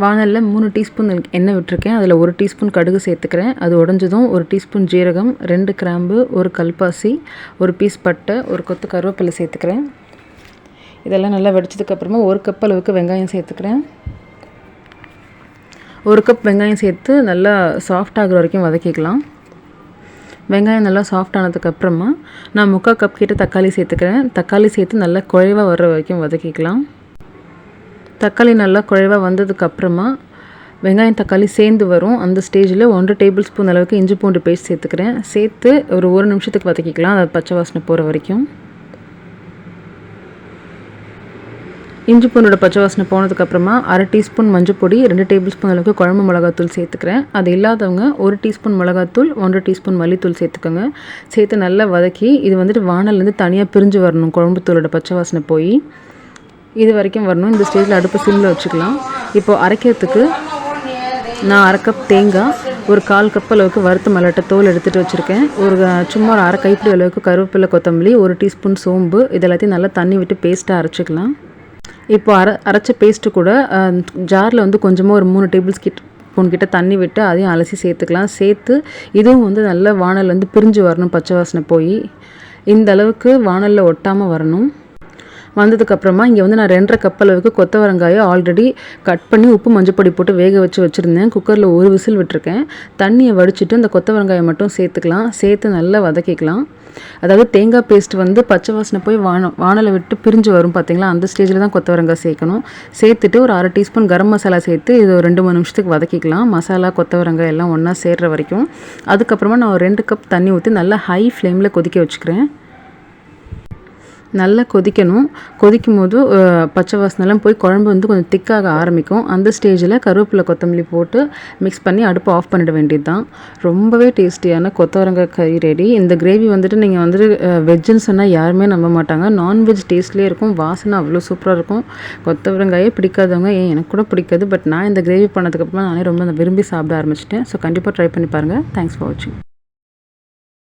வானலில் 3 டீஸ்பூன் எண்ணெய் விட்டுருக்கேன். அதில் 1 டீஸ்பூன் கடுகு சேர்த்துக்கிறேன். அது உடஞ்சதும் 1 டீஸ்பூன் ஜீரகம், 2 கிராம்பு, 1 கல்பாசி, 1 பீஸ் பட்டை, 1 கொத்து கருவேப்பிலை சேர்த்துக்கிறேன். இதெல்லாம் நல்லா வெடிச்சதுக்கப்புறமா 1 கப் அளவுக்கு வெங்காயம் சேர்த்துக்கிறேன். 1 கப் வெங்காயம் சேர்த்து நல்லா சாஃப்ட் ஆகிற வரைக்கும் வதக்கிக்கலாம். வெங்காயம் நல்லா சாஃப்ட் ஆனதுக்கப்புறமா நான் 3/4 கப் கிட்ட தக்காளி சேர்த்துக்கிறேன். தக்காளி சேர்த்து நல்லா குழைவாக வர்ற வரைக்கும் வதக்கிக்கலாம். தக்காளி நல்லா குழைவாக வந்ததுக்கப்புறமா வெங்காயம் தக்காளி சேர்ந்து வரும். அந்த ஸ்டேஜில் 1 டேபிள் ஸ்பூன் அளவுக்கு இஞ்சி பூண்டு பேஸ்ட் சேர்த்துக்கிறேன். சேர்த்து ஒரு 1 நிமிஷத்துக்கு வதக்கிக்கலாம், அது பச்சை வாசனை போகிற வரைக்கும். இஞ்சி பூண்டோட பச்சை வாசனை போனதுக்கப்புறமா 1/2 டீஸ்பூன் மஞ்சள் பொடி, 2 டேபிள் ஸ்பூன் அளவுக்கு குழம்பு மிளகாத்தூள் சேர்த்துக்கிறேன். அது இல்லாதவங்க 1 டீஸ்பூன் மிளகாத்தூள், 1 டீஸ்பூன் மல்லித்தூள் சேர்த்துக்கோங்க. சேர்த்து நல்லா வதக்கி இது வந்துட்டு வானல்லேருந்து தனியாக பிரிஞ்சு வரணும். குழம்பு தூளோட பச்சை வாசனை போய் இது வரைக்கும் வரணும். இந்த ஸ்டேஜில் அடுப்பு சிம்மில் வச்சுக்கலாம். இப்போது அரைக்கிறதுக்கு நான் 1/2 கப் தேங்காய், ஒரு 1/4 கப் அளவுக்கு வறுத்த மல்லாட்டை தோல் எடுத்துகிட்டு வச்சுருக்கேன். சும்மா ஒரு 1/2 கைப்பிடி அளவுக்கு கருவேப்பிலை, கொத்தமல்லி, 1 டீஸ்பூன் சோம்பு, இது எல்லாத்தையும் நல்லா தண்ணி விட்டு பேஸ்ட்டாக அரைச்சிக்கலாம். இப்போ அரைச்ச பேஸ்ட்டு கூட ஜாரில் வந்து கொஞ்சமாக ஒரு 3 டேபிள் ஸ்பூன் கிட்ட தண்ணி விட்டு அதையும் அலசி சேர்த்துக்கலாம். சேர்த்து இதுவும் வந்து நல்லா வானல் வந்து பிரிஞ்சு வரணும், பச்சை வாசனை போய் இந்த அளவுக்கு வானலில் ஒட்டாமல் வரணும். வந்ததுக்கப்புறமா இங்கே வந்து நான் 2.5 கப் அளவுக்கு கொத்தவரங்காயை ஆல்ரெடி கட் பண்ணி உப்பு மஞ்சப்பொடி போட்டு வேக வச்சுருந்தேன். குக்கரில் 1 விசில் விட்டுருக்கேன். தண்ணியை வடிச்சிட்டு இந்த கொத்தவரங்காயை மட்டும் சேர்த்துக்கலாம். சேர்த்து நல்லா வதக்கிக்கலாம். அதாவது தேங்காய் பேஸ்ட் வந்து பச்சை வாசனை போய் வானலை விட்டு பிரிஞ்சு வரும் பார்த்தீங்களா, அந்த ஸ்டேஜில் தான் கொத்தவரங்காய் சேர்க்கணும். சேர்த்துட்டு ஒரு 1/2 டீஸ்பூன் கரம் மசாலா சேர்த்து இது ஒரு 2-3 நிமிஷத்துக்கு வதக்கிக்கலாம். மசாலா கொத்தவரங்காய் எல்லாம் ஒன்றா சேர்கிற வரைக்கும். அதுக்கப்புறமா நான் ஒரு 2 கப் தண்ணி ஊற்றி நல்லா ஹை ஃப்ளேமில் கொதிக்க வச்சுக்கிறேன். நல்லா கொதிக்கணும். கொதிக்கும் போது பச்சை வாசனைலாம் போய் குழம்பு வந்து கொஞ்சம் திக்காக ஆரம்பிக்கும். அந்த ஸ்டேஜில் கருவேப்பிலை, கொத்தமல்லி போட்டு மிக்ஸ் பண்ணி அடுப்பு ஆஃப் பண்ணிட வேண்டியது தான். ரொம்பவே டேஸ்டியான கொத்தவரங்காய் கறி ரெடி. இந்த கிரேவி வந்துட்டு நீங்கள் வந்துட்டு வெஜ்ஜுன்னு சொன்னால் யாருமே நம்ப மாட்டாங்க. நான்வெஜ் டேஸ்ட்லேயே இருக்கும். வாசனை அவ்வளோ சூப்பராக இருக்கும். கொத்தவரங்காயே பிடிக்காதவங்க, எனக்கு கூட பிடிக்காது, பட் நான் இந்த கிரேவி பண்ணதுக்கப்புறமா நானே ரொம்ப விரும்பி சாப்பிட ஆரம்பிச்சிட்டேன். ஸோ கண்டிப்பாக ட்ரை பண்ணி பாருங்கள். தேங்க்ஸ் ஃபார் வாட்சிங்.